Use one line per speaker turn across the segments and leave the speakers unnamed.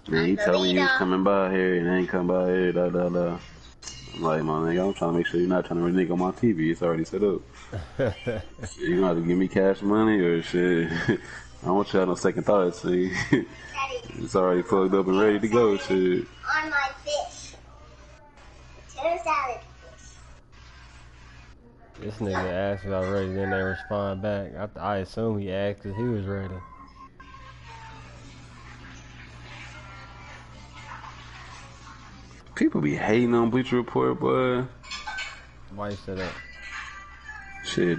Man, he told me he was coming by here and ain't come by here, da da da. I'm like, my nigga, I'm trying to make sure you're not trying to renege on my TV. It's already set up. You gonna have to give me cash money or shit. I don't want you to have no second thoughts, see. It's already plugged up and ready to go, shit.
On my fish. Potato salad.
This nigga asked if I was ready, then they respond back. I assume he asked if he was ready.
People be hating on Bleacher Report, boy.
Why you say that?
Shit,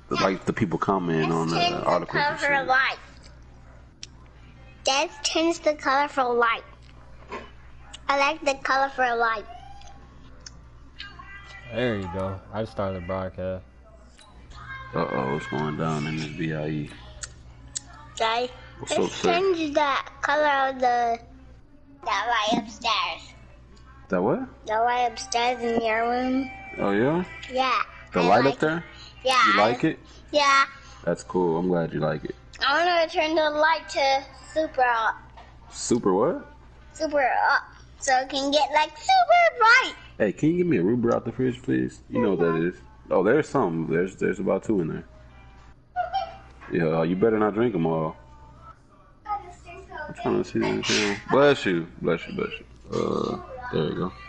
like the people commenting on the articles and shit.
Light. That turns the colorful light. I like the colorful light.
There you go. I just started the broadcast.
Uh-oh, what's going down in this VIE?
Guys,
What's up, sir?
change that color of that light upstairs.
That what?
The light upstairs in your room.
Oh, yeah?
Yeah.
The light up there?
Yeah.
You like it?
Yeah.
That's cool. I'm glad you like it.
I want to turn the light to super up.
Super what?
Super up. So it can get like super bright.
Hey, can you give me a Ruber out the fridge, please? You know what that is. Oh, there's some. There's about 2 in there. Yeah, you better not drink them all. I'm trying to see anything. Bless you. Bless you, bless you. There you go. Bless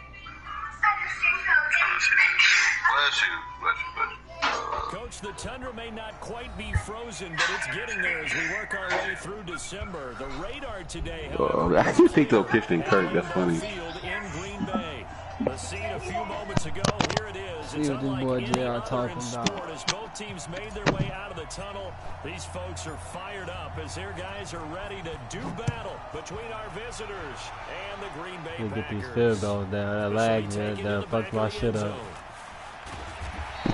you, bless you, bless you.
Coach, the tundra may not quite be frozen, but it's getting there as we work our way through December. The radar today, however,
I actually picked up Kirsten Kirk. That's funny.
In Green Bay. The scene a few moments ago, here it is.
See what this boy JR talking about.
As both teams made their way out of the tunnel, these folks are fired up as their guys are ready to do battle between our visitors and the Green Bay Packers.
Get these field goals down. That lag, man, done fucked my shit up.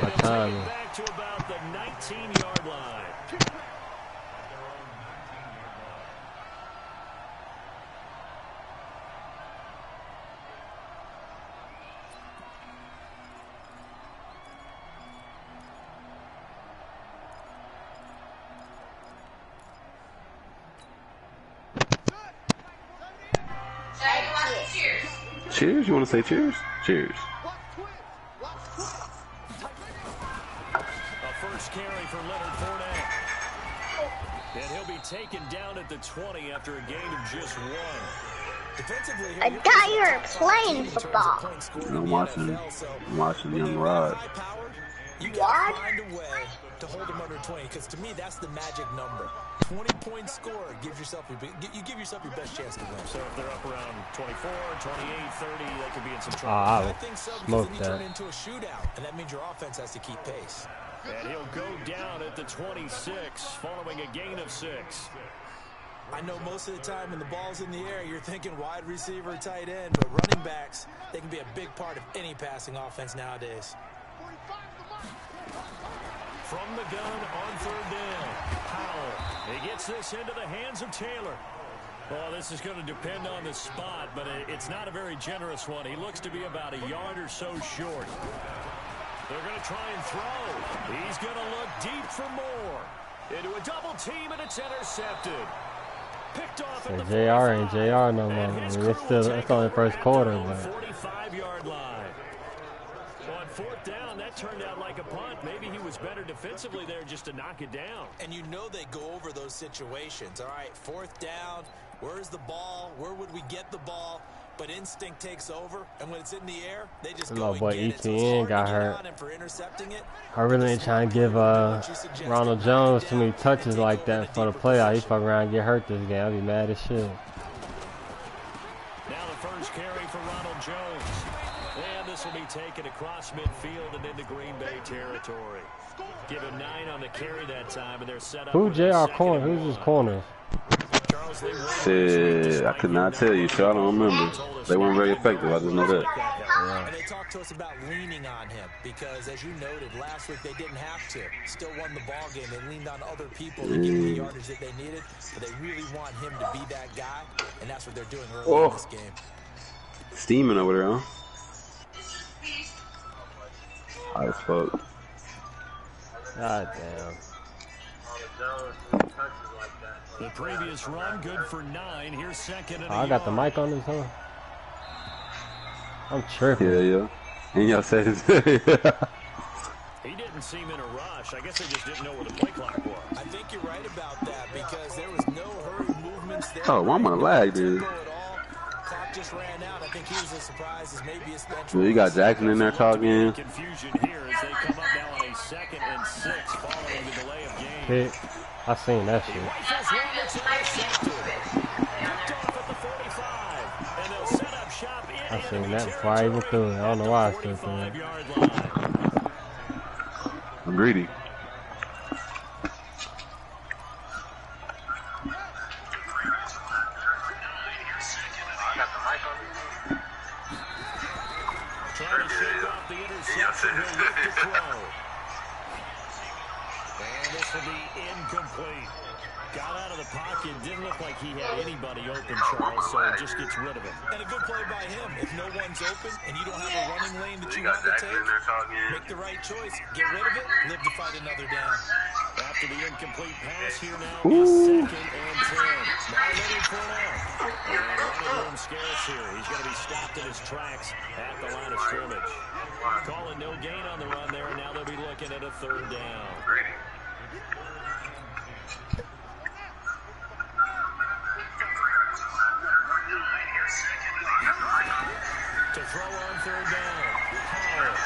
My timing.
Back to about the 19-yard line.
Cheers? You want to say cheers? Cheers.
A first carry for Leonard Fournette. And he'll be taken down at the 20 after a gain of just 1. Defensively,
I thought you were playing football.
I'm watching Young Rod.
You gotta find a way to hold them under 20, because to me that's the magic number. 20-point score gives yourself you give yourself your best chance to win.
So if they're up around 24, 28, 30, they could be in some trouble.
I
think so, because
smoke
then you
that.
turn into a shootout, and that means your offense has to keep pace.
And he'll go down at the 26 following a gain of 6.
I know most of the time when the ball's in the air, you're thinking wide receiver, tight end, but running backs, they can be a big part of any passing offense nowadays.
From the gun on 3rd down, Powell. He gets this into the hands of Taylor. Well, this is going to depend on the spot, but it's not a very generous one. He looks to be about a yard or so short. They're going to try and throw. He's going to look deep for more. Into a double team, and it's intercepted. Picked off at the
JR ain't JR no more. I mean, it's only first quarter, but
45-yard line. On 4th down, that turned out like a punt. Maybe he was better defensively there just to knock it down.
And you know they go over those situations. All right, 4th down, where's the ball? Where would we get the ball? But instinct takes over, and when it's in the air, they just go and get it. So it's hard
got
to get
hurt.
on, and for intercepting it,
I really ain't trying to give Ronald Jones too many touches like that for the playoff. He fuck around and get hurt this game. I'd be mad as shit.
Now the first carry for Ronald Jones. And this will be taken across midfield and into Green Bay territory. Give him 9 on the carry that time, and they're set up.
Who JR corner? Who's his corner?
Shit, I could not tell you, so I don't remember. They weren't very effective, I just know that.
And they talked to us about leaning on him because, as you noted, last week they didn't have to. Still won the ball game. They leaned on other people to give them the yardage that they needed, but they really want him to be that guy, and that's what they're doing early in this game.
Steaming over there, huh? Hot as fuck.
God damn.
The previous run, good for 9. Here's second and
I got the mic on this, huh? I'm tripping.
Yeah. And y'all said it.
He didn't seem in a rush. I guess they just didn't know where the play clock was.
I think you're right about that because there was no hurried movements there.
Oh, why am I lag, dude?
Clock just ran out. I think he was as surprised as maybe his bench.
You got Jackson in there talking.
Confusion here as they come up now on a 2nd and 6 following the delay of game.
Pick. I seen that shit. I seen that before I even threw it. I don't know why I still threw it.
I'm greedy.
Trying to shake off the interception. He'll look to throw. And this will be incomplete. Got out of the pocket. Didn't look like he had anybody open, Charles, so just gets rid of it.
And a good play by him. If no one's open and you don't have a running lane that you want to take, make the right choice. Get rid of it. Live to fight another down.
After the incomplete pass here now is 2nd and 10. Now Leonard Fournette. And running room scarce here. He's going to be stopped in his tracks at the line of scrimmage. Calling no gain on the run there, and now they'll be looking at a 3rd down. To throw on 3rd down. Powell.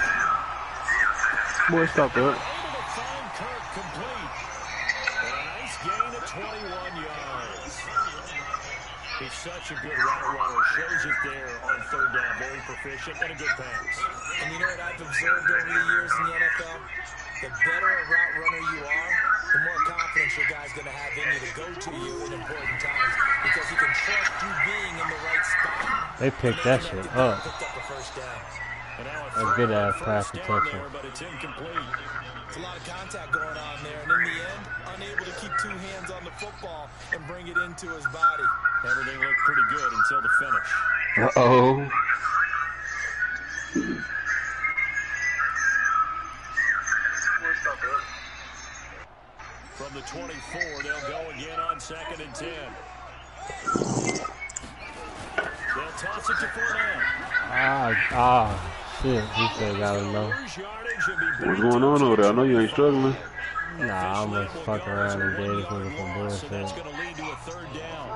Boy, stop that.
Able to find Kirk complete. And a nice gain of 21 yards. He's such a good route runner. Shows it there on 3rd down. Very proficient and a good pass.
And you know what I've observed over the years in the NFL? The better a route runner you are, the more confidence your guy's going to have in you to go to you in important times because he can trust you being in the right spot.
They picked that shit up.
Picked up the 1st down.
A good ass pass protection.
But it's incomplete.
It's a lot of contact going on there, and in the end, unable to keep 2 hands on the football and bring it into his body.
Everything looked pretty good until the finish.
Uh-oh.
From the 24, they'll go again on 2nd and 10. They'll toss it to Fournette.
Shit. He said gotta know.
What's going on over there? I know you ain't struggling.
Nah, I'm gonna fuck around and get this nigga some
So that's
bullshit.
going to lead to a 3rd down.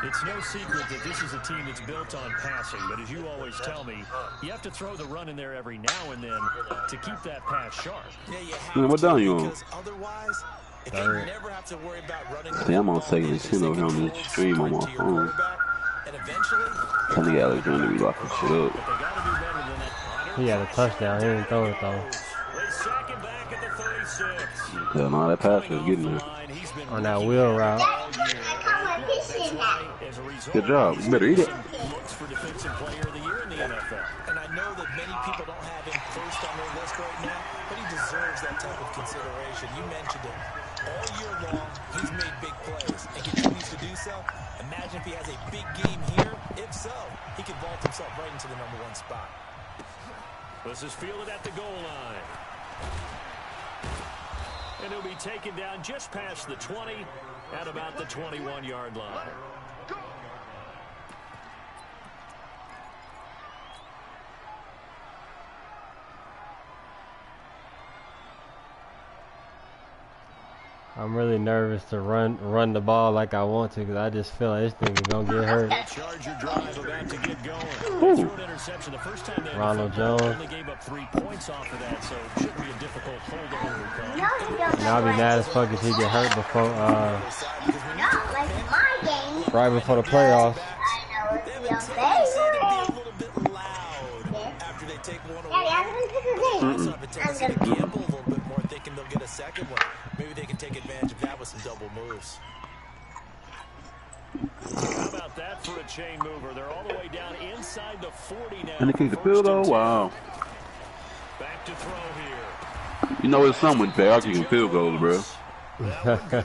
It's no secret that this is a team that's built on passing, but as you always tell me, you have to throw the run in there every now and then to keep that pass sharp.
Yeah, you have
Man, what down you on?
because otherwise, if you never have to worry about running the
Damn, I'm on
football,
2nd and 10 over here on this stream on my
to your
phone.
quarterback, and eventually,
Trying to get Alexander to be locking shit up.
But they got to do better than that.
He had a touchdown. He didn't throw it though.
They sack him back at the 36.
Hell no, that pass was getting there.
On that wheel route.
Good job. You better eat it.
Looks for defensive player of the year in the NFL.
and I know that many people don't have him first on their list right now, but he deserves that type of consideration. You mentioned it. All year long, he's made big plays and continues to do so. Imagine if he has a big game here. If so, he could vault himself right into the #1 spot.
This is fielded at the goal line. And he'll be taken down just past the 20 at about the 21-yard line.
I'm really nervous to run the ball like I want to because I just feel like this thing is gonna get hurt.
Charger drive about to get going. They threw an interception the first time they
Ronald Jones.
only gave up 3 points off of that, so it shouldn't be a difficult hold to overcome.
And I'll be mad as fuck if he get hurt before right before the playoffs.
After they take one away, also have a tendency to gamble a little bit more, thinking they'll get a second one. Maybe they can take advantage of that with some double moves.
How about that for a chain mover? They're all the way down inside the 40 now.
And they kick the field though? Wow.
Back to throw here.
You know it's something with Bear kicking field goals, bro.
That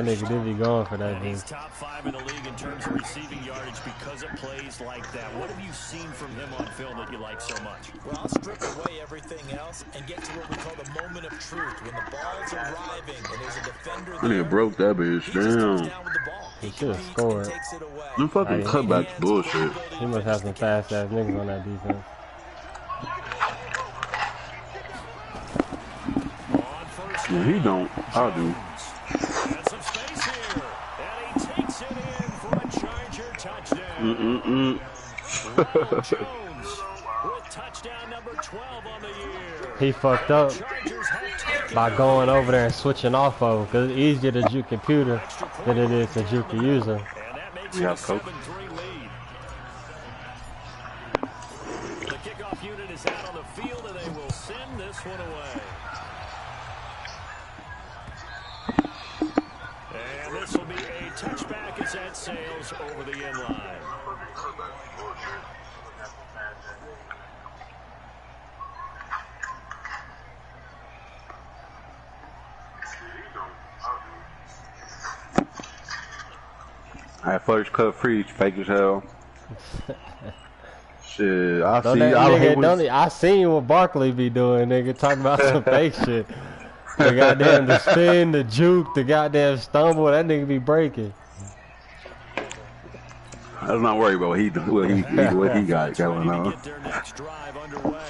nigga did be going for that.
He's top 5 in the league in terms of receiving yardage because of plays like that. What have you seen from him on film that you like so much?
Well, I'll strip away everything else and get to what we call the moment of truth. When the ball's arriving and there's a defender there,
nigga broke that bitch down.
He should have scored.
Them fucking cutbacks bullshit.
He must have some fast ass niggas on that defense.
Yeah, he don't. I do.
And some space here. And he takes it in for a Charger touchdown. Ronald Jones with touchdown number 12 on the year.
He fucked up by going over there and switching off of him, because it's easier to juke computer than it is to juke the user.
And that makes
Yeah,
it a 7-3 lead. The kickoff unit is out on the field, and they will send this one away. And this will be a touchback as that sails over the end line.
I first cut free, fake as hell. Shit, I
Don't
see.
that
I hate
nigga, don't he, I seen what Barkley be doing, nigga, talking about some fake shit. The goddamn the spin, the juke, the goddamn stumble, that nigga be breaking.
I'm not worried about what he got going on.
Get their next drive underway.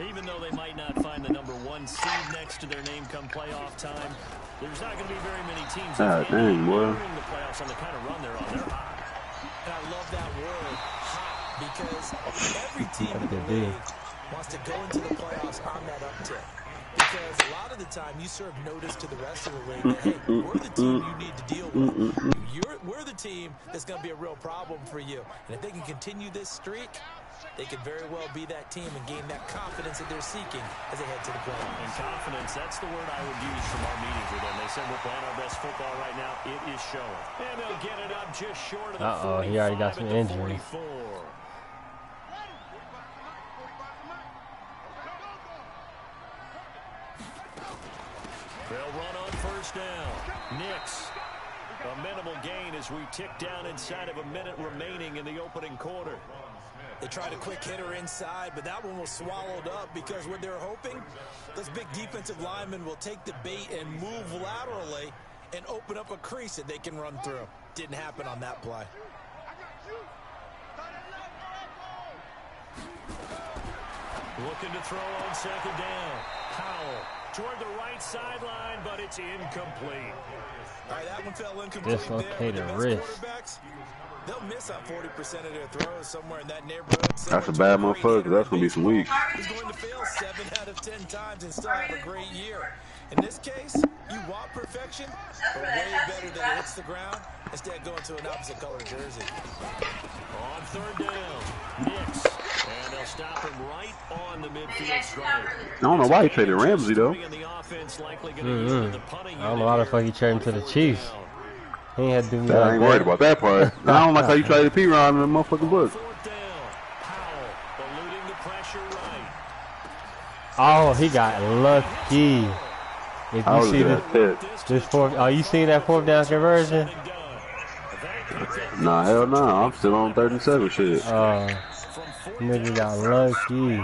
Even though they might not find the number 1 seed next to their name come playoff time, there's not going to be very many teams that are
dang, boy.
entering the playoffs on the kind of run they're on. They're hot.
And I love that word, hot, because every team in the league wants to go into the playoffs on that uptick. Because a lot of the time you serve notice to the rest of the league that, hey, we're the team you need to deal with. We're the team that's going to be a real problem for you. And if they can continue this streak, they could very well be that team and gain that confidence that they're seeking as they head to the playoffs.
And confidence, that's the word I would use from our meetings with them. They said we're playing our best football right now. It is showing. And they'll get it up just short of the 45
he already got some
at the
injuries.
44. They'll run on first down. Knicks. A minimal gain as we tick down inside of a minute remaining in the opening quarter.
They tried a quick hitter inside, but that one was swallowed up because what they're hoping, those big defensive linemen will take the bait and move laterally and open up a crease that they can run through. Didn't happen on that play.
Looking to throw on second down. Powell toward the right sideline, but it's incomplete.
All right, that one fell incomplete.
Dislocated
there.
wrist.
They'll miss on 40% of their throws somewhere in that neighborhood.
That's a bad motherfucker. That's gonna be some weeks.
He's going to fail 7 out of 10 times and still have a great year. In this case, you want perfection, but way better than it hits the ground instead going to an opposite color jersey.
On third down, Knicks, and they'll stop him right on the midfield stripe.
I don't know why he traded Ramsey though.
I
don't know why the fuck he traded him to the Chiefs. He ain't had to do me
I
like
ain't worried
that.
about that part. I don't like how you traded P-Ron in the motherfucking book.
Fourth down, Powell eluding the pressure right.
Oh, he got lucky. If
I
you
was
see
good.
you seen that 4th down conversion?
Nah, hell no. I'm still on 37 shit.
Nigga got lucky.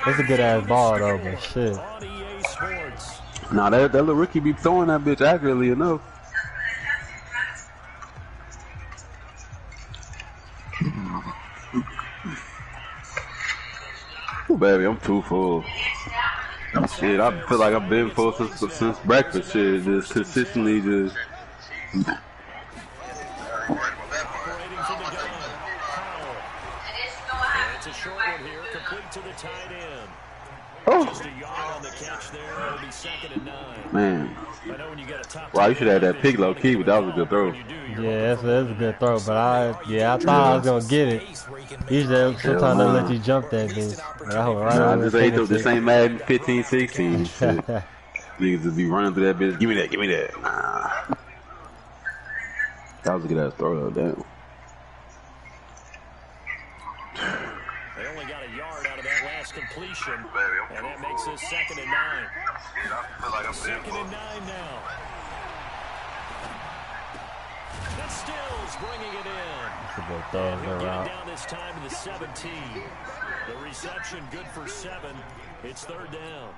It's a good ass ball though, but shit.
Nah, that little rookie be throwing that bitch accurately enough. Ooh, baby, I'm too full. Shit, I feel like I've been full since breakfast. Shit, just consistently just.
Operating from the gun, Powell. It's a short one here, complete to the tight end. Just a yard on the catch there. It'll be 2nd and 9.
Man.
I know when you get a top.
Wow, you should have had that pick low key, but that was a good throw.
Yeah, that's a good throw, but I thought I was gonna get it. Usually, sometimes they let you jump that bitch.
Nah, this ain't Madden 15, 16. Shit. Niggas just be running through that bitch. Give me that, give me that. Nah. That was a good ass throw though, damn.
They only got a yard out of that last pass completion, and that makes this 2nd and 9. 2nd and 9 now. And Stills bringing it in. And he'll get it down this time to the 17. The reception good for 7. It's 3rd down.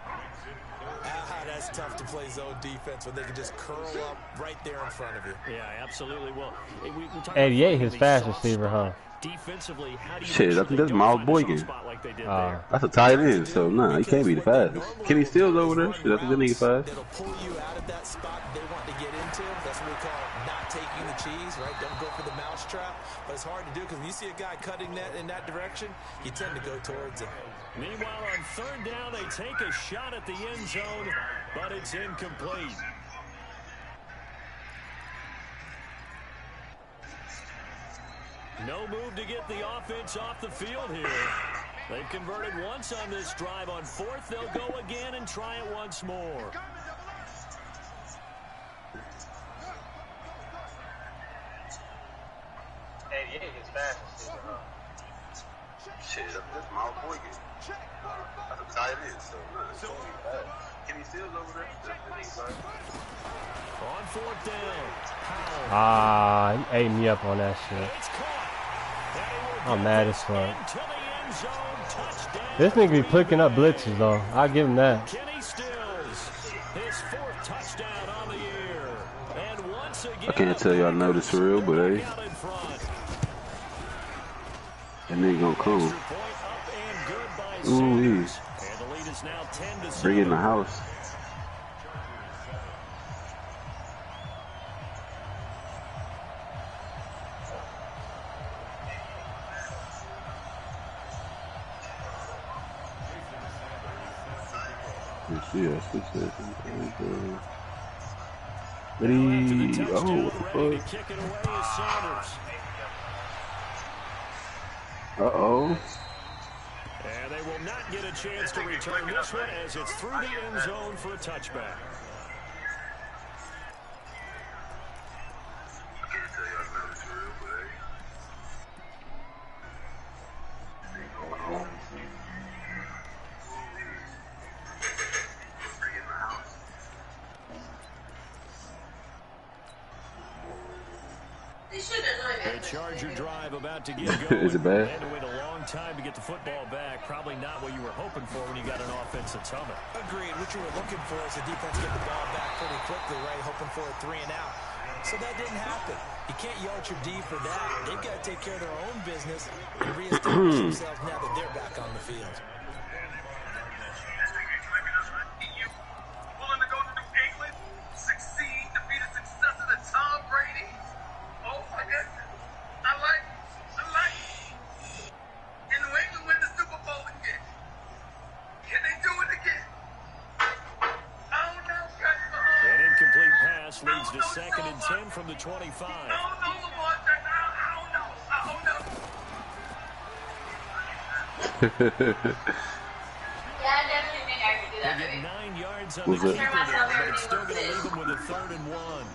That's tough to play zone defense when they can just curl up right there in front of you.
Yeah, absolutely. Well, we
88, his fast receiver, huh?
Defensively, how do you
shit, I think that's Miles Boykin. That's a tight end, so nah, he can't be the fastest. Kenny Stills over there, shit, I think that nigga fast.
It'll pull you out of that spot they want to get into. That's what we call not taking the cheese, right? Don't go for the mousetrap. But it's hard to do because when you see a guy cutting that in that direction, you tend to go towards him.
Meanwhile, on 3rd down, they take a shot at the end zone, but it's incomplete. No move to get the offense off the field here. They've converted once on this drive. On 4th, they'll go again and try it once more.
Shit, that's Miles Boykin. That's a tight end, so nah, Kenny Stills over there.
On 4th down.
Ah, he ate me up on that shit. I'm mad as fuck. This nigga be picking up blitzes though. I'll give him that.
Kenny Stills, his 4th touchdown on the year. And once again,
I can't tell y'all know this for real, but hey, that nigga gonna come. Ooh, bring it in the house. Yes, uh-oh.
And they will not get a chance to return this one as it's through the end zone for a touchback. Charger drive about to get going.
Is it bad?
They had to wait a long time to get the football back. Probably not what you were hoping for when you got an offense that's humming.
Agreed. What you were looking for is the defense get the ball back pretty quickly, right? Hoping for a 3 and out. So that didn't happen. You can't yell at your D for that. They've got to take care of their own business and reestablish themselves now that they're back on the field.
Leads to 2nd and 10 from the 25. They get 9 yards on the keeper there, but it's still going to leave them with a 3rd and 1.
Well,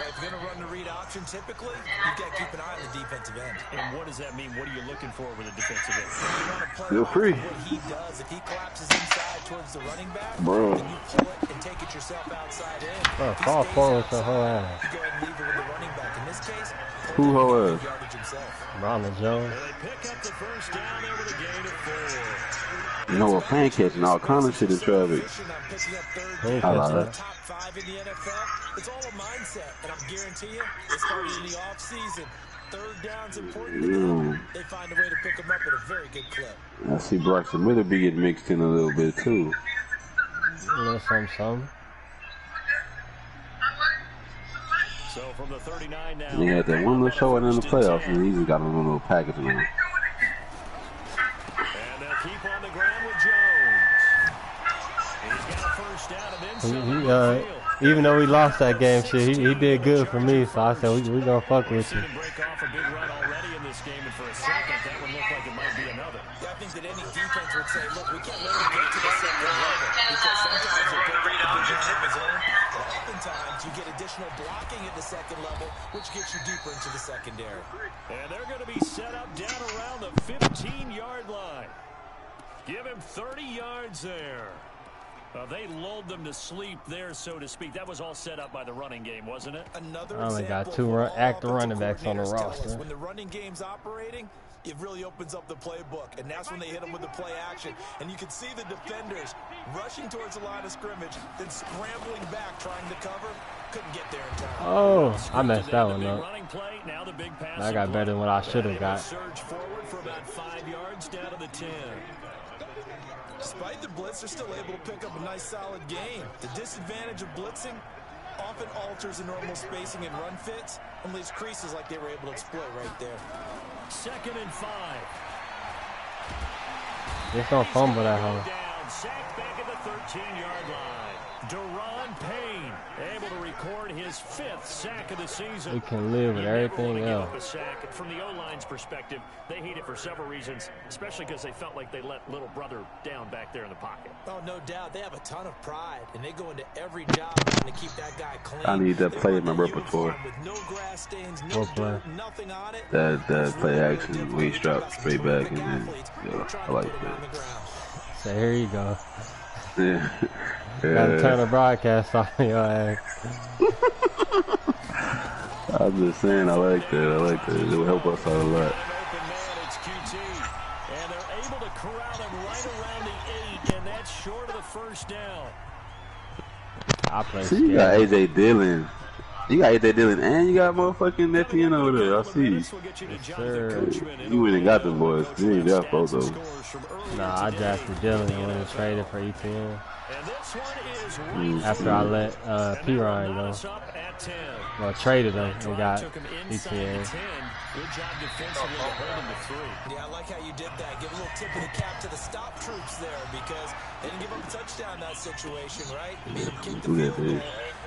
if you're going to run the read option, typically, you've got to keep an eye on the defensive end.
And what does that mean? What are you looking for with a defensive end?
You want to play
feel free.
What he does, if he collapses inside towards the running back,
bro,
then you pull it and take it yourself outside in.
Bro, call forward to her ass.
You go ahead and leave it with the running back. In this case,
who her ass?
Ronald Jones.
They pick up the 1st down there with a gain of 4.
You know what, fan catching all kind of shit in traffic. I like that.
Top 5 in the NFL. It's all a mindset, and I'm guarantee you, it started in the offseason. 3rd down's important to them. They find a way to pick them up at a very good clip.
I see Braxton Miller be getting mixed in a little bit too.
A little something.
So from the 39 now.
He had that one little showing in the playoffs, and he just got a little package on him.
And they'll keep on the ground with Jones. He's got a 1st down and then some.
Even though we lost that game, shit, he did good for me. So I said we gonna fuck with you.
Break off a big run already in this game, and for a second, that would look like it might be another.
Yeah, I think that any defense would say, look, we can't let him get to the 2nd level because sometimes you put the read on his own, but oftentimes you get additional blocking at the 2nd level, which gets you deeper into the secondary.
And they're going to be set up down around the 15-yard line. Give him 30 yards there. They lulled them to sleep there, so to speak. That was all set up by the running game, wasn't it?
Another
I only got
example
2
of
active
all
running backs on the
offensive coordinators tell us
roster.
when the running game's operating, it really opens up the playbook, and that's when they hit them with the play action. And you can see the defenders rushing towards the line of scrimmage, then scrambling back, trying to cover. Couldn't get there in time.
Oh, I messed that one up.
Play, now the big
I got better than what I should have got.
Surge forward for about 5 yards down to the 10.
Despite the blitz, they're still able to pick up a nice, solid gain. The disadvantage of blitzing often alters the normal spacing and run fits and leaves creases like they were able to exploit right there.
2nd and 5.
Just don't fumble that hole.
Down, sacked back at the 13-yard line. Deron Payne able to record his 5th sack of the season.
We can live with everything else.
A sack. From the O-line's perspective, they hate it for several reasons, especially because they felt like they let little brother down back there in the pocket.
Oh, no doubt. They have a ton of pride, and they go into every job trying to keep that guy clean.
I need that play in my repertoire.
With no grass stains, no dirt, nothing on it.
That play action, we drop straight back, and then, I like that.
So here you go.
Yeah.
Gotta turn the broadcast off your ass.
I'm just saying, I like that. It will help us out a lot.
And they're able to corral him right around the 8, and that's short of the first down.
I play
See, you got AJ Dillon. You got AJ Dillon, and you got motherfucking Etienne over there. I see.
Yes, sir.
You went and got them boys. You ain't got both of them.
Nah, I drafted Dillon and traded for Etienne.
And this one is
After I let P. Ryan go. Well, traded him and got Etienne.
Good job defensively to hold him to 3.
Yeah, I like how you did that. Give a little tip of the cap to the stop troops there because they didn't give up a touchdown in that situation, right? Made them kick the field goal.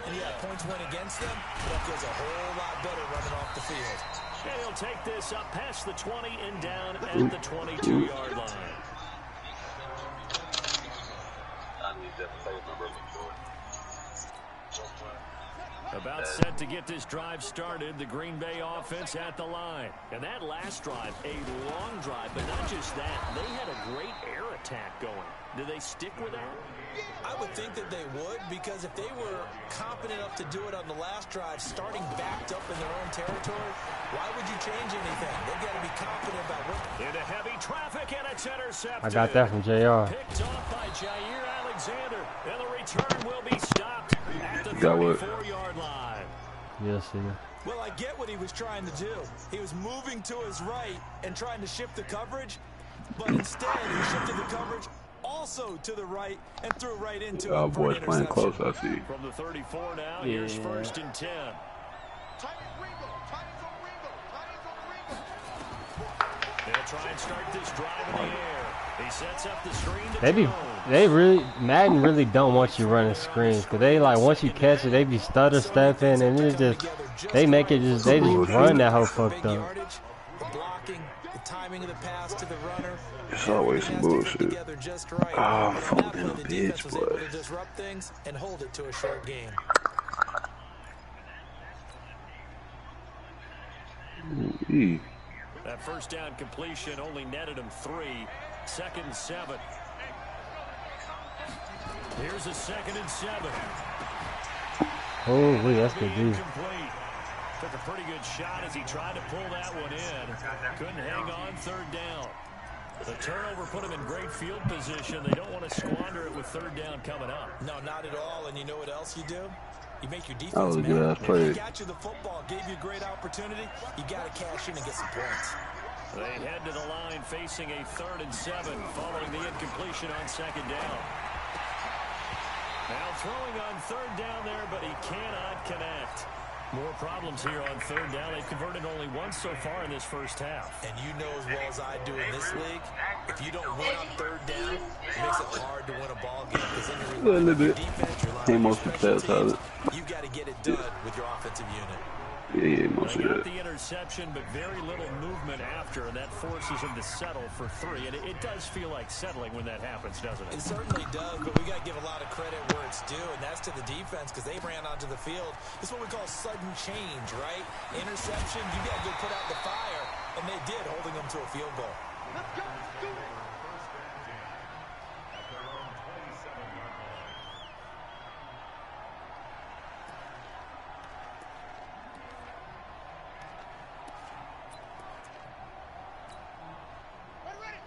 And yeah, points went against them. That feels a whole lot better running off the field.
And he'll take this up past the 20 and down at the 22-yard line. About set to get this drive started, the Green Bay offense at the line. And that last drive, a long drive, but not just that. They had a great air attack going. Do they stick with that?
I would think that they would, because if they were confident enough to do it on the last drive, starting backed up in their own territory, why would you change anything? They've got to be confident about what.
Into heavy traffic, and it's intercepted.
I got that from JR.
Picked off by Jair Alexander, and the return will be stopped at the 34-yard line.
Yes, sir.
Well, I get what he was trying to do. He was moving to his right and trying to shift the coverage, but instead he shifted the coverage also to the right and threw right into it.
Boys playing close, I see.
From the 34 now, here's 1st and 10. They'll try and start this drive in the air. He sets up the screen to
Madden really don't want you running screens, because they like, once you catch it, they be stutter stepping, and it's just, they just run that whole fucked up.
The blocking, the timing of the pass to the runner.
It's always some bullshit. Oh, fucking a bitch, boy.
To disrupt things and hold it to a short game.
That first down completion only netted him 3. 2nd and 7. Here's a 2nd and 7.
Oh, that's good, dude.
Took a pretty good shot as he tried to pull that one in. Couldn't hang on 3rd down. The turnover put him in great field position. They don't want to squander it with 3rd down coming up.
No, not at all. And you know what else you do? You make your defense.
That was a good ass play.
He got you the football, gave you a great opportunity. You got to cash in and get some points.
They head to the line facing a 3rd and 7 following the incompletion on 2nd down. Now throwing on 3rd down there, but he cannot connect. More problems here on 3rd down. They've converted only once so far in this first half.
And you know as well as I do in this league, if you don't win on 3rd down, it makes it hard to win a ball game. Because then you're relying on your defense, you're relying on your special teams. You've got to get it done with your offensive unit.
Yeah, most of that.
The interception, but very little movement after, and that forces him to settle for 3. And it does feel like settling when that happens, doesn't it?
It certainly does, but we got to give a lot of credit where it's due, and that's to the defense because they ran onto the field. It's what we call sudden change, right? Interception, you got to go put out the fire, and they did, holding them to a field goal.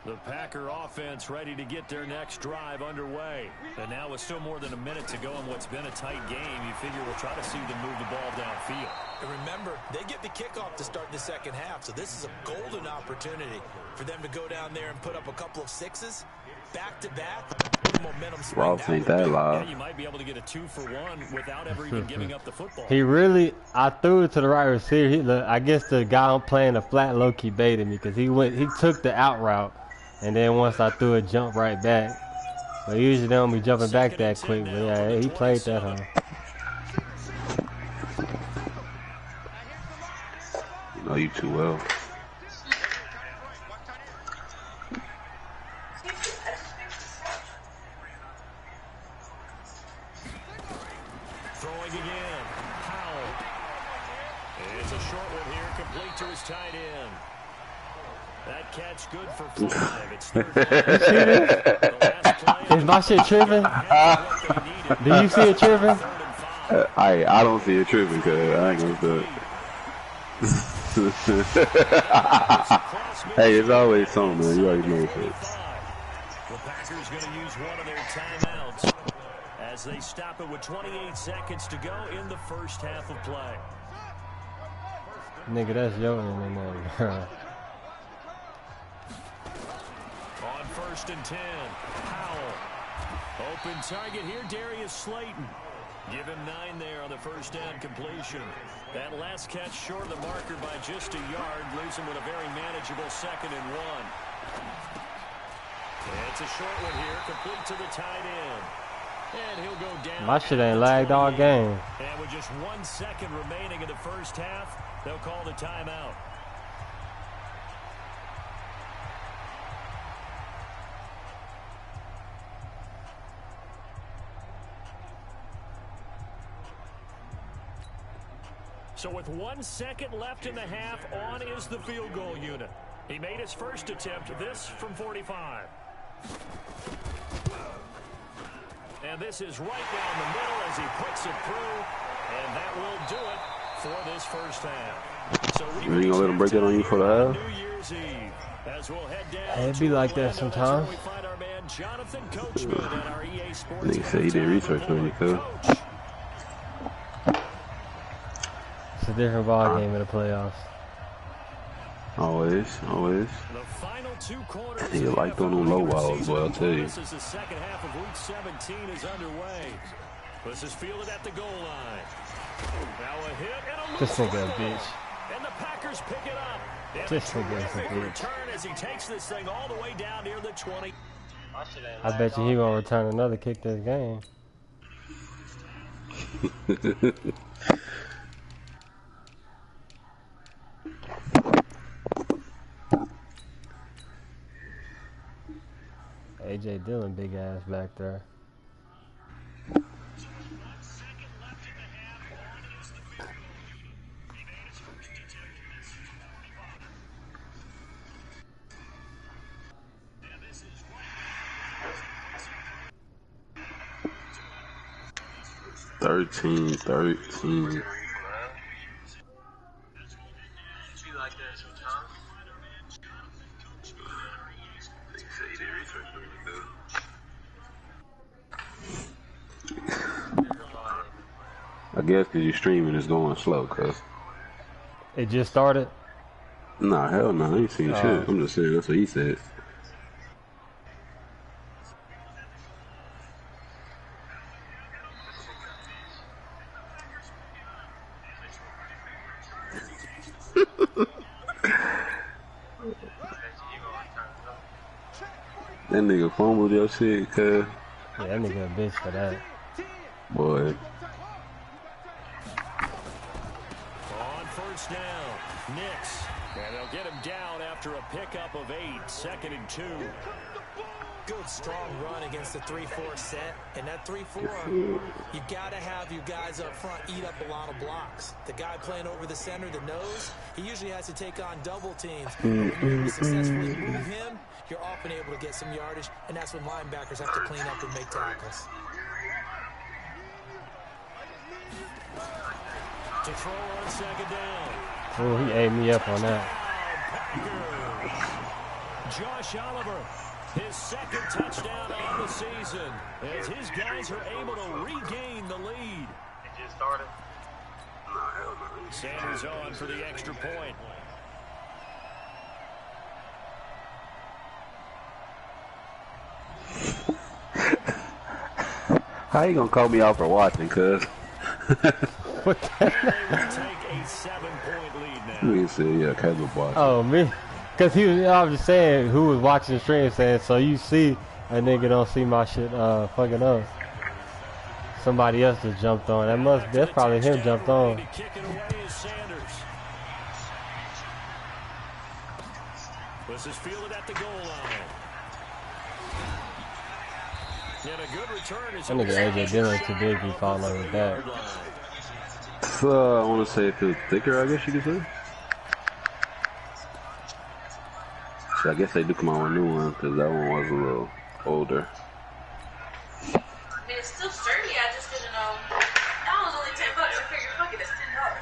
The Packer offense ready to get their next drive underway. And now with still more than a minute to go in what's been a tight game, you figure we'll try to see them move the ball downfield.
And remember, they get the kickoff to start the second half, so this is a golden opportunity for them to go down there and put up a couple of sixes back-to-back. Momentum swing.
Ross ain't that loud.
Yeah, you might be able to get a 2-for-1 without ever even giving up the football.
I threw it to the right receiver. I guess the guy I'm playing the flat low-key baited me because he took the out route. And then once I threw it, jumped right back. But usually they don't be jumping back that quick. But yeah, he played that hard.
You know you too well.
Throwing again. Powell. It's a short one here, complete to his tight end. That catch good for 5. It's third down.
Is my shit tripping? Do you see it tripping?
I don't see it tripping because I ain't gonna do it. Hey, it's always something, man. You already know it.
The Packers going to use one of their timeouts as they stop it with 28 seconds to go in the first half of play.
Nigga, that's your in there.
On 1st and 10, Powell. Open target here, Darius Slayton. Give him 9 there on the first down completion. That last catch short of the marker by just a yard, leaves him with a very manageable 2nd and 1. It's a short one here, complete to the tight end. And he'll go down.
My shit ain't lagged all game.
And with just 1 second remaining in the first half, they'll call the timeout. So with 1 second left in the half, on is the field goal unit. He made his first attempt, this from 45. And this is right down the middle as he puts it through. And that will do it for this first half. So
you ain't gonna let him break that on you for the half?
New Year's Eve. As we'll head down
It be like that sometimes.
we find our man Jonathan Coachman at our EA Sports.
Nigga said he did research on you, cuz.
It's a different ball game in the playoffs.
Always.
The final 2 quarters.
He liked on them low balls, boy, I'll tell you.
This is the second half of week 17 is underway. This is fielded at the goal line. Now a hit and a
This nigga a bitch.
And the Packers pick it up.
This nigga is a
Terrific
bitch.
return as he takes this thing all the way down near the 20.
I bet you he gonna return another kick this game. AJ Dillon, big ass back there.
Thirteen. I guess because you're streaming, it's going slow, cuz.
It just started?
Nah, hell no, I ain't seen shit. I'm just saying, that's what he said. That nigga fumbled your shit, cuz.
Yeah, that nigga a bitch for that.
Boy.
On first down, Knicks. And they'll get him down after a pickup of 8, 2nd and 2.
Good strong run against the 3-4 set. And that 3-4, you got to have you guys up front eat up a lot of blocks. The guy playing over the center, the nose, he usually has to take on double teams. When you successfully move him, you're often able to get some yardage, and that's when linebackers have to clean up and make tackles.
To throw on 2nd down.
Oh, he ate me up on that.
Josh Oliver, his second touchdown on the season, as his guys are able to regain the lead.
It just started.
Sanders on for the extra point.
How you gonna call me out for watching, cuz?
What the
They will take a 7-point lead now.
You said, yeah, casual watching.
Oh, me? Because I was just saying, who was watching the stream saying, so you see a nigga don't see my shit fucking up. Somebody else just jumped on. That's probably him jumped on.
This is fielded at the goal line. And a good return is
That nigga AJ Dillon too big to be falling over that.
I want to say it feels thicker, I guess you could say. So I guess they do come out with a new one, because that one was a little older.
I mean, it's still sturdy, I just didn't know. That was only $10. I figured, fuck it, it's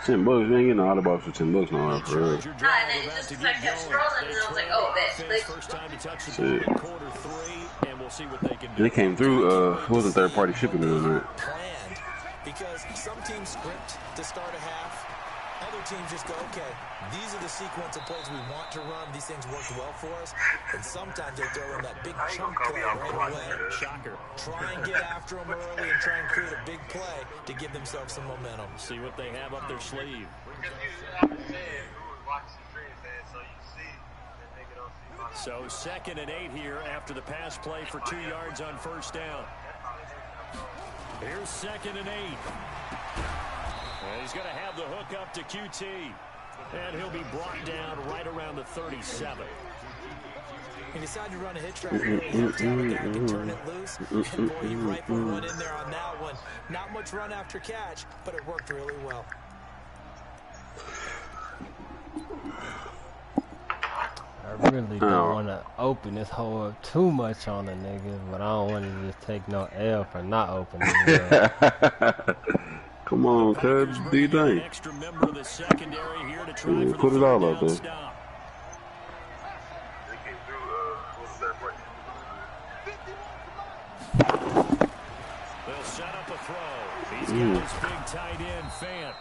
$10.
$10, you ain't getting an auto box for $10 no, for real.
Nah, and then it just like kept scrolling, and I was like, oh, bet.
First time to touch the ball in quarter 3, and we'll see what they can do.
And it came through, it wasn't third-party shipping in it.
Planned, because some teams script to start a half. Other teams just go, okay, these are the sequence of plays we want to run. These things worked well for us. And sometimes they throw in that big chunk play right away.
Shocker.
Try and get after them early and try and create a big play to give themselves some momentum.
See what they have up their sleeve. So 2nd and 8 here after the pass play for 2 yards on first down. Here's 2nd and 8. And he's going to have the hook up to QT. And he'll be brought down right around the 37.
You decide to run a hitch route early, you have to have a guy who can turn it loose. And boy, you rifled one in there on that one. Not much run after catch, but it worked really well.
I really don't want to open this hole up too much on the niggas, but I don't want to just take no L for not opening it.
Come on, cuz, do your thing. Put it all out there.
They'll set up a throw. He's got his big tight end, Fant.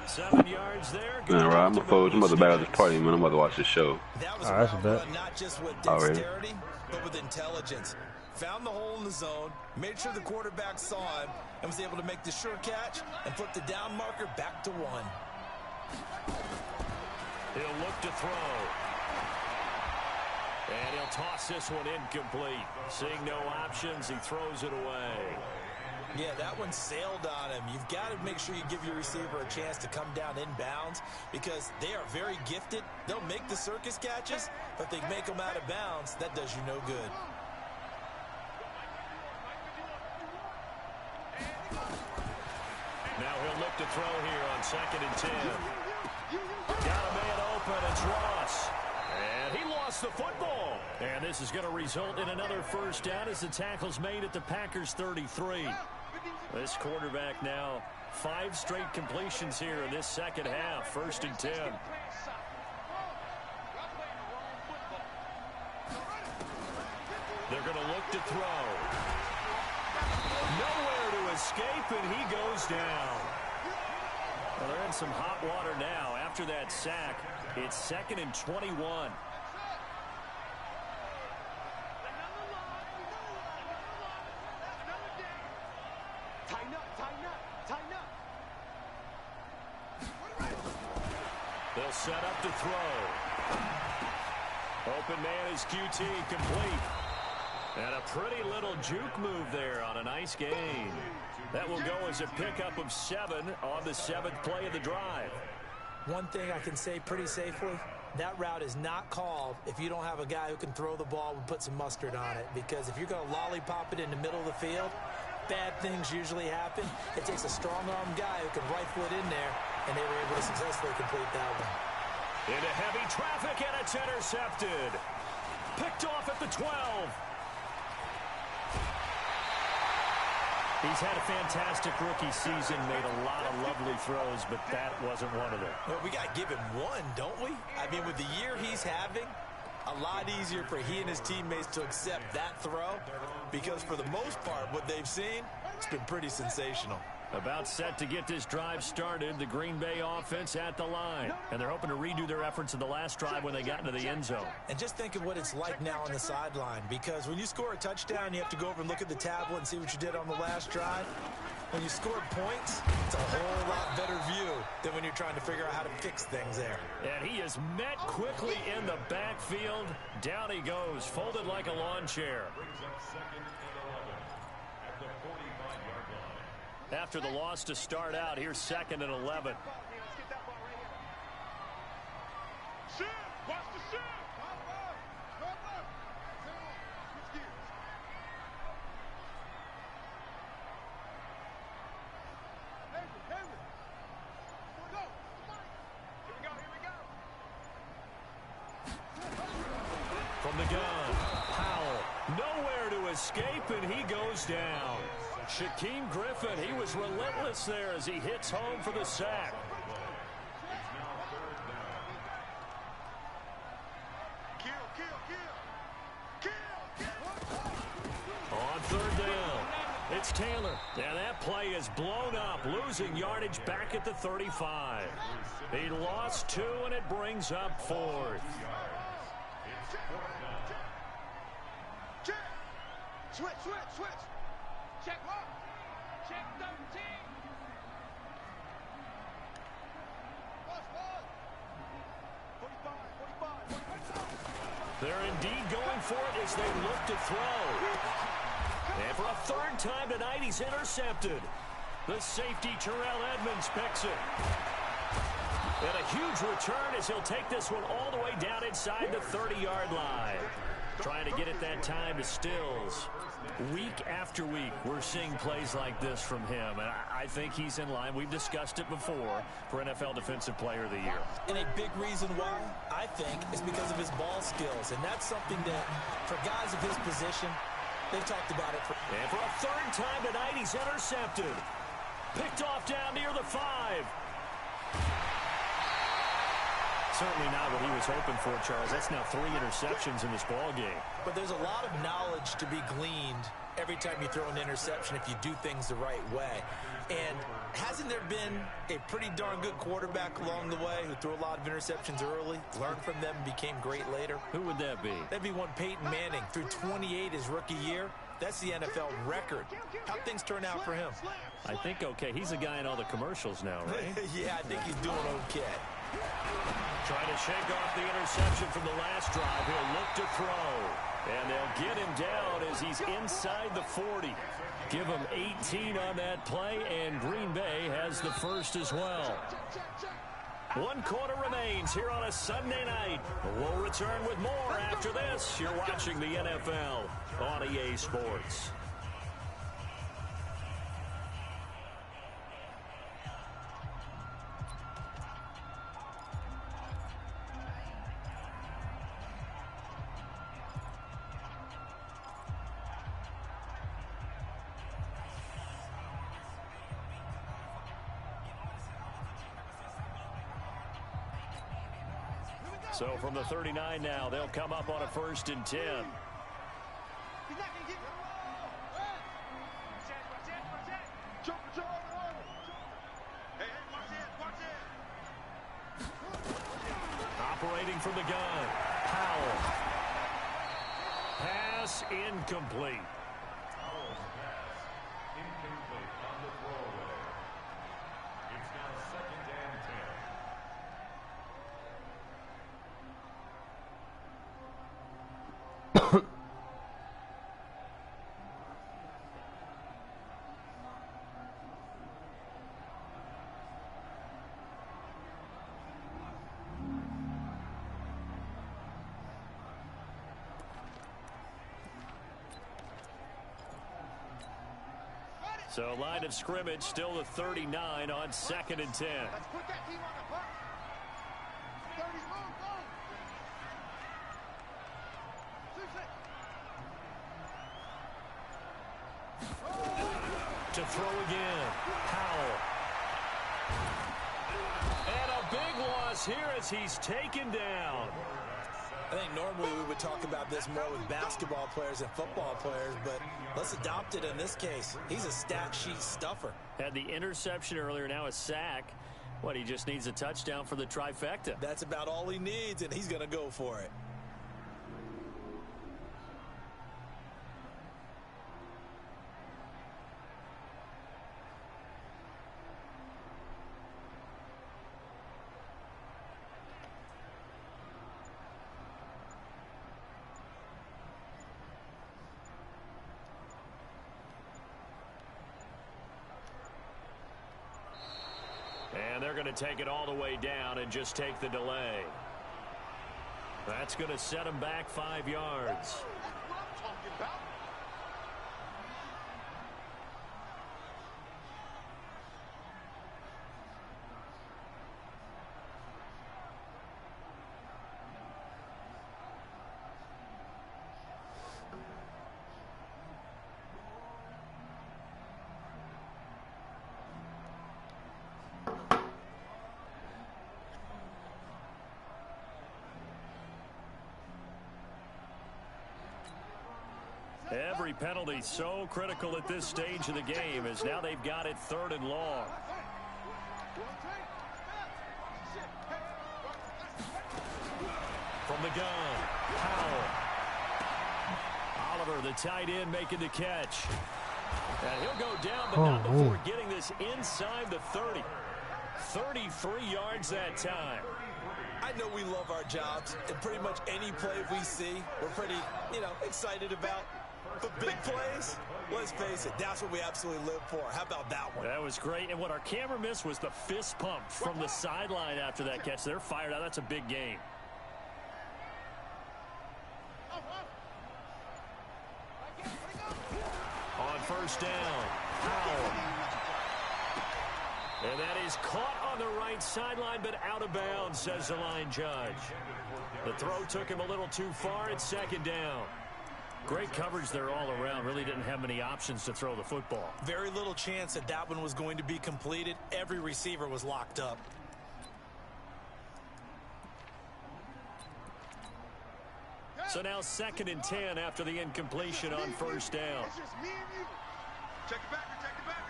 7 yards there.
Man, right, I'm about to back out this party, man. I'm about to watch this show.
That was
that's a bet.
not just with dexterity, but with intelligence. Found the hole in the zone, made sure the quarterback saw him, and was able to make the sure catch and put the down marker back to 1.
He'll look to throw. And he'll toss this one incomplete. Seeing no options, he throws it away.
Yeah, that one sailed on him. You've got to make sure you give your receiver a chance to come down inbounds because they are very gifted. They'll make the circus catches, but if they make them out of bounds, that does you no good.
Now he'll look to throw here on 2nd and 10. Got a man open. It's Ross. And he lost the football. And this is going to result in another first down as the tackle's made at the Packers 33. This quarterback now 5 straight completions here in this second half. 1st and 10. They're going to look to throw. Nowhere to escape, and he goes down. Well, they're in some hot water now. After that sack, it's 2nd and 21. They'll set up to throw. Open man is QT, complete. And a pretty little juke move there on a nice gain. That will go as a pickup of 7 on the 7th play of the drive.
One thing I can say pretty safely, that route is not called if you don't have a guy who can throw the ball and put some mustard on it. Because if you're going to lollipop it in the middle of the field, bad things usually happen. It takes a strong-arm guy who can rifle it in there, and they were able to successfully complete that one.
Into heavy traffic, and it's intercepted. Picked off at the 12. He's had a fantastic rookie season, made a lot of lovely throws, but that wasn't one of them.
Well, we got to give him one, don't we? I mean, with the year he's having, A lot easier for he and his teammates to accept that throw because for the most part, what they've seen, it's been pretty sensational.
About set to get this drive started, the Green Bay offense at the line. And they're hoping to redo their efforts in the last drive when they got into the end zone.
And just think of what it's like now on the sideline, because when you score a touchdown, you have to go over and look at the tablet and see what you did on the last drive. When you score points, it's a whole lot better view than when you're trying to figure out how to fix things there.
And he is met quickly in the backfield. Down he goes, folded like a lawn chair. After the loss to start out, here's 2nd and 11. From the gun, Powell, nowhere to escape, and he goes down. Shaquem Griffin, he was relentless there as he hits home for the sack. On 3rd down, it's Taylor. And that play is blown up, losing yardage back at the 35. He lost 2, and it brings up 4th.
Switch. Check 1. Check 13.
They're indeed going for it as they look to throw. And for a 3rd time tonight, he's intercepted. The safety, Terrell Edmonds, picks it. And a huge return as he'll take this one all the way down inside the 30-yard line. Trying to get it that time to Stills. Week after week, we're seeing plays like this from him. And I think he's in line. We've discussed it before for NFL Defensive Player of the Year.
And a big reason why, I think, is because of his ball skills. And that's something that, for guys of his position, they've talked about it.
And for a 3rd time tonight, he's intercepted. Picked off down near the 5. Certainly not what he was hoping for, Charles. That's now 3 interceptions in this ball game.
But there's a lot of knowledge to be gleaned every time you throw an interception if you do things the right way. And hasn't there been a pretty darn good quarterback along the way who threw a lot of interceptions early, learned from them, and became great later?
Who would that be?
That'd be one Peyton Manning, threw 28 his rookie year. That's the NFL record. How'd things turn out for him?
I think okay. He's a guy in all the commercials now, right?
Yeah, I think he's doing okay.
Trying to shake off the interception from the last drive. He'll look to throw. And they'll get him down as he's inside the 40. Give him 18 on that play, and Green Bay has the first as well. 1 quarter remains here on a Sunday night. We'll return with more after this. You're watching the NFL on EA Sports. So from the 39 now, they'll come up on a 1st and 10. Operating from the gun, Powell. Pass incomplete. So line of scrimmage still the 39 on 2nd and 10.
Let's put that team on the clock. 30, go.
To throw again, Powell. And a big loss here as he's taken down.
I think normally we would talk about this more with basketball players and football players, but let's adopt it in this case. He's a stat sheet stuffer.
Had the interception earlier, now a sack. What, he just needs a touchdown for the trifecta.
That's about all he needs, and he's going to go for it.
And they're going to take it all the way down and just take the delay. That's going to set them back 5 yards.
That's what I'm talking about.
Every penalty so critical at this stage of the game as now they've got it 3rd and long. From the gun, Powell. Oliver, the tight end, making the catch. And he'll go down, but not before getting this inside the 30. 33 yards that time.
I know we love our jobs, and pretty much any play we see, we're pretty, excited about. But big plays, let's face it, that's what we absolutely live for. How about that one?
That was great. And what our camera missed was the fist pump from the sideline after that catch. They're fired out. That's a big game. On first down, Powell. And that is caught on the right sideline, but out of bounds, says the line judge. The throw took him a little too far. It's 2nd down. Great coverage there all around. Really didn't have many options to throw the football.
Very little chance that one was going to be completed. Every receiver was locked up.
So now 2nd and 10 after the incompletion on first down.
It's just me and you. Check it back. Check it back.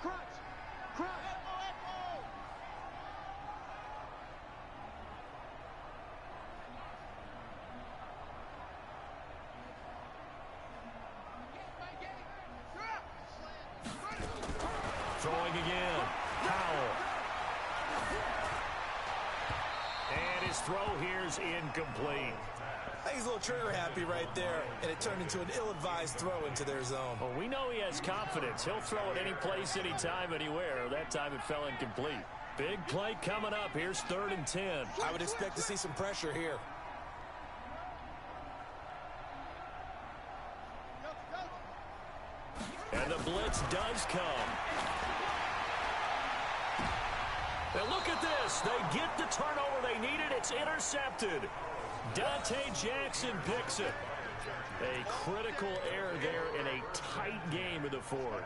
Crunch.
Throwing again. Powell. And his throw here's incomplete.
I think he's a little trigger happy right there, and it turned into an ill-advised throw into their zone.
Well, we know he has confidence. He'll throw it any place, anytime, anywhere. That time it fell incomplete. Big play coming up. Here's 3rd and 10.
I would expect to see some pressure here.
And the blitz does come. And look at this. They get the turnover they needed. It's intercepted. Dante Jackson picks it. A critical error there in a tight game of the 4th.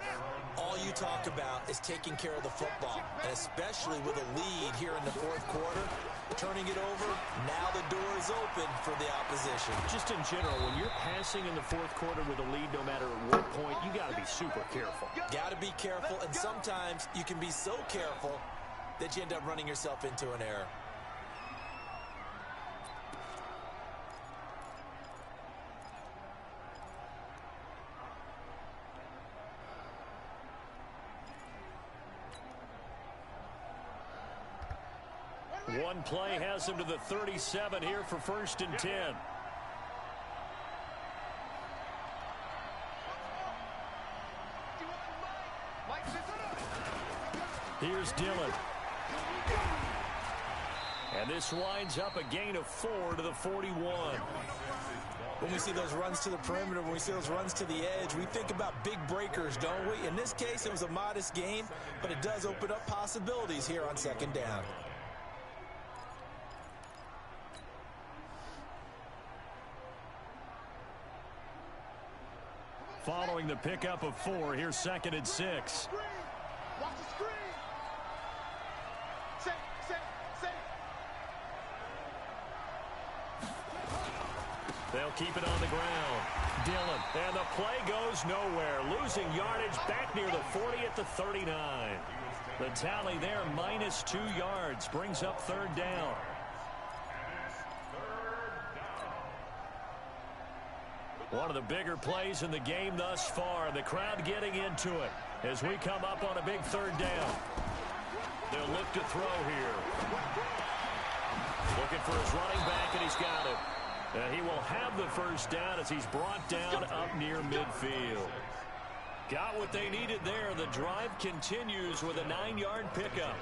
All you talk about is taking care of the football, and especially with a lead here in the 4th quarter. Turning it over, now the door is open for the opposition.
Just in general, when you're passing in the 4th quarter with a lead, no matter at what point, you got to be super careful.
Got to be careful, and sometimes you can be so careful that you end up running yourself into an error.
One play has him to the 37 here for 1st and 10. Here's Dillon. And this winds up a gain of 4 to the 41.
When we see those runs to the perimeter, when we see those runs to the edge, we think about big breakers, don't we? In this case, it was a modest gain, but it does open up possibilities here on 2nd down.
Following the pickup of 4, here's 2nd and 6.
Watch the screen. Set.
They'll keep it on the ground. Dillon, and the play goes nowhere. Losing yardage back near the 40 at the 39. The tally there, -2 yards, brings up 3rd down. One of the bigger plays in the game thus far. The crowd getting into it as we come up on a big 3rd down. They'll look to throw here. Looking for his running back, and he's got it. He will have the 1st down as he's brought down up near midfield. Got what they needed there. The drive continues with a 9-yard pickup.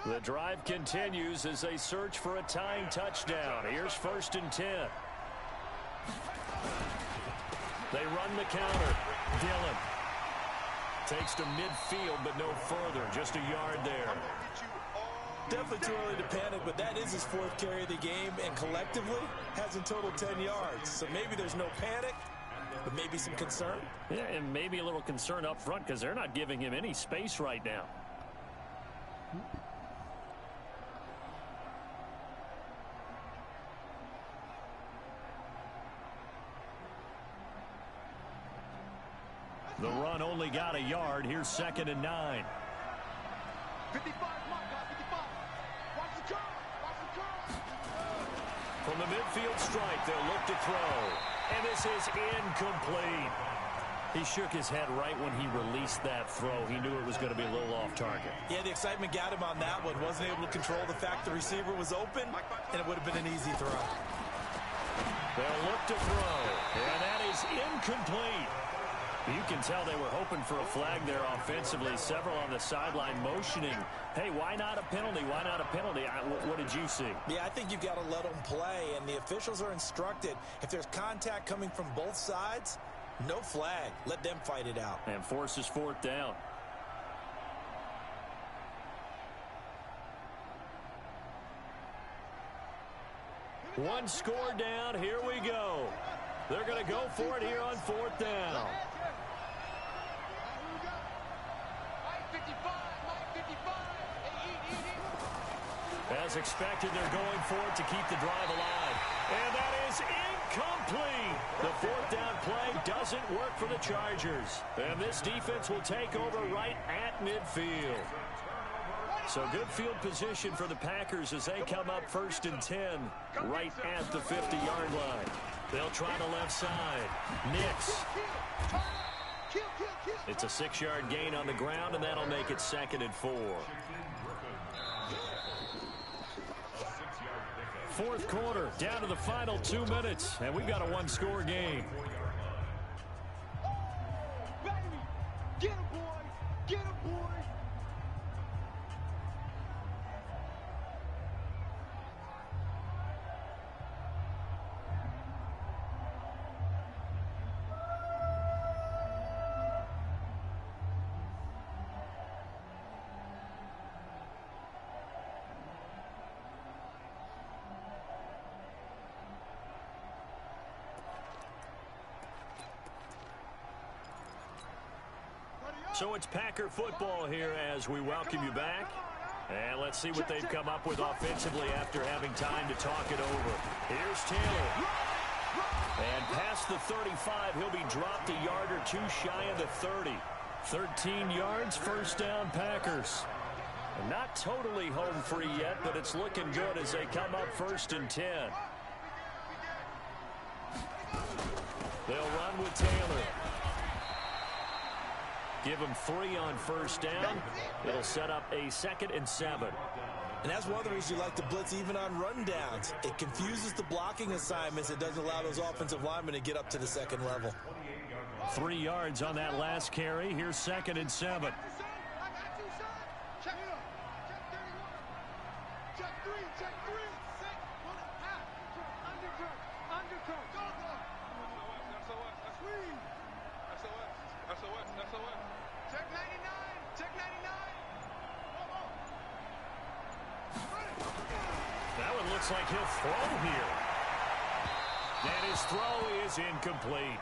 The drive continues as they search for a tying touchdown. Here's 1st and 10. They run the counter. Dillon takes to midfield, but no further. Just a yard there.
Definitely too early to panic, but that is his 4th carry of the game, and collectively has in total 10 yards. So maybe there's no panic, but maybe some concern.
Yeah, and maybe a little concern up front because they're not giving him any space right now. The run only got a yard. Here's 2nd and 9.
55, come on, guys, 55. Watch the curve, watch the curve.
From the midfield strike, they'll look to throw. And this is incomplete. He shook his head right when he released that throw. He knew it was going to be a little off target.
Yeah, the excitement got him on that one. Wasn't able to control the fact the receiver was open, and it would have been an easy throw.
They'll look to throw. And that is incomplete. You can tell they were hoping for a flag there offensively. Several on the sideline motioning, hey, why not a penalty? Why not a penalty? What did you see?
Yeah, I think you've got to let them play, and the officials are instructed. If there's contact coming from both sides, no flag. Let them fight it out.
And forces 4th down. One score down. Here we go. They're going to go for it here on 4th down. As expected, they're going for it to keep the drive alive. And that is incomplete. The 4th down play doesn't work for the Chargers. And this defense will take over right at midfield. So good field position for the Packers as they come up 1st and 10 right at the 50-yard line. They'll try the left side. Nix. It's a 6-yard gain on the ground, and that'll make it 2nd and 4. 4th quarter, down to the final 2 minutes, and we've got a 1-score game.
Get him, boy! Get him, boy!
So it's Packer football here as we welcome you back. And let's see what they've come up with offensively after having time to talk it over. Here's Taylor. And past the 35, he'll be dropped a yard or two shy of the 30. 13 yards, 1st down Packers. And not totally home free yet, but it's looking good as they come up 1st and 10. They'll run with Taylor. Give him 3 on 1st down. It'll set up a 2nd and 7.
And that's one of the reasons you like to blitz even on rundowns. It confuses the blocking assignments. It doesn't allow those offensive linemen to get up to the 2nd level.
3 yards on that last carry. Here's 2nd and 7.
Check 3, check 3. Undercut. Go. SOS. Check 99.
That one looks like he'll throw here. And his throw is incomplete.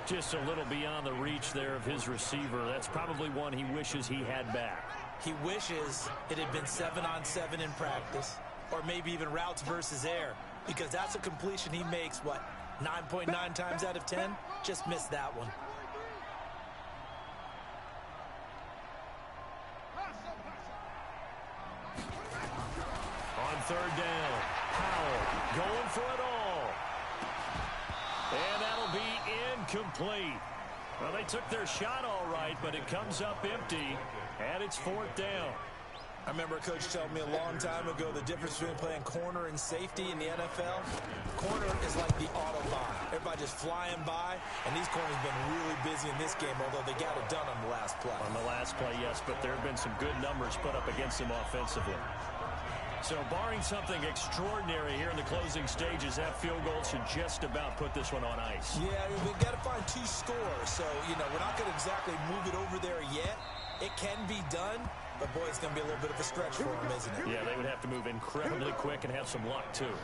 Just a little beyond the reach there of his receiver. That's probably one he wishes he had back.
He wishes it had been 7-on-7 in practice, or maybe even routes versus air, because that's a completion he makes, what, 9.9 times out of 10? Just missed that one.
On third down, Powell going for it all. And that'll be incomplete. Well, they took their shot all right, but it comes up empty, and it's fourth down.
I remember a coach telling me a long time ago the difference between playing corner and safety in the NFL. Corner is like the Autobahn. Everybody just flying by, and these corners have been really busy in this game, although they got it done on the last play.
On the last play, yes, but there have been some good numbers put up against them offensively. So barring something extraordinary here in the closing stages, that field goal should just about put this one on ice.
Yeah, we've got to find 2 scores, so, you know, we're not going to exactly move it over there yet. It can be done, but, boy, it's going to be a little bit of a stretch for them, isn't it?
Yeah, they would have to move incredibly quick and have some luck, too.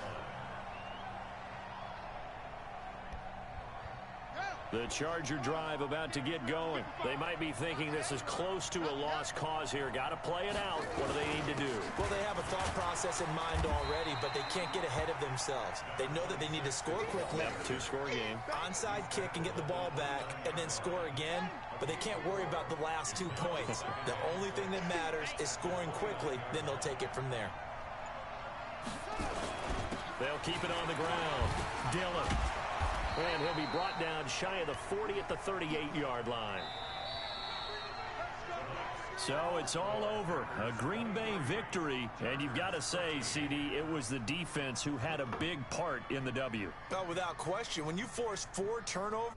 The Charger drive about to get going. They might be thinking this is close to a lost cause here. Got to play it out. What do they need to do?
Well, they have a thought process in mind already, but they can't get ahead of themselves. They know that they need to score quickly.
Yep, 2-score game.
Onside kick and get the ball back and then score again, but they can't worry about the last 2 points. The only thing that matters is scoring quickly, then they'll take it from there.
They'll keep it on the ground. Dillon. And he'll be brought down shy of the 40 at the 38-yard line. So it's all over. A Green Bay victory. And you've got to say, CD, it was the defense who had a big part in the W.
Oh, without question. When you force 4 turnovers.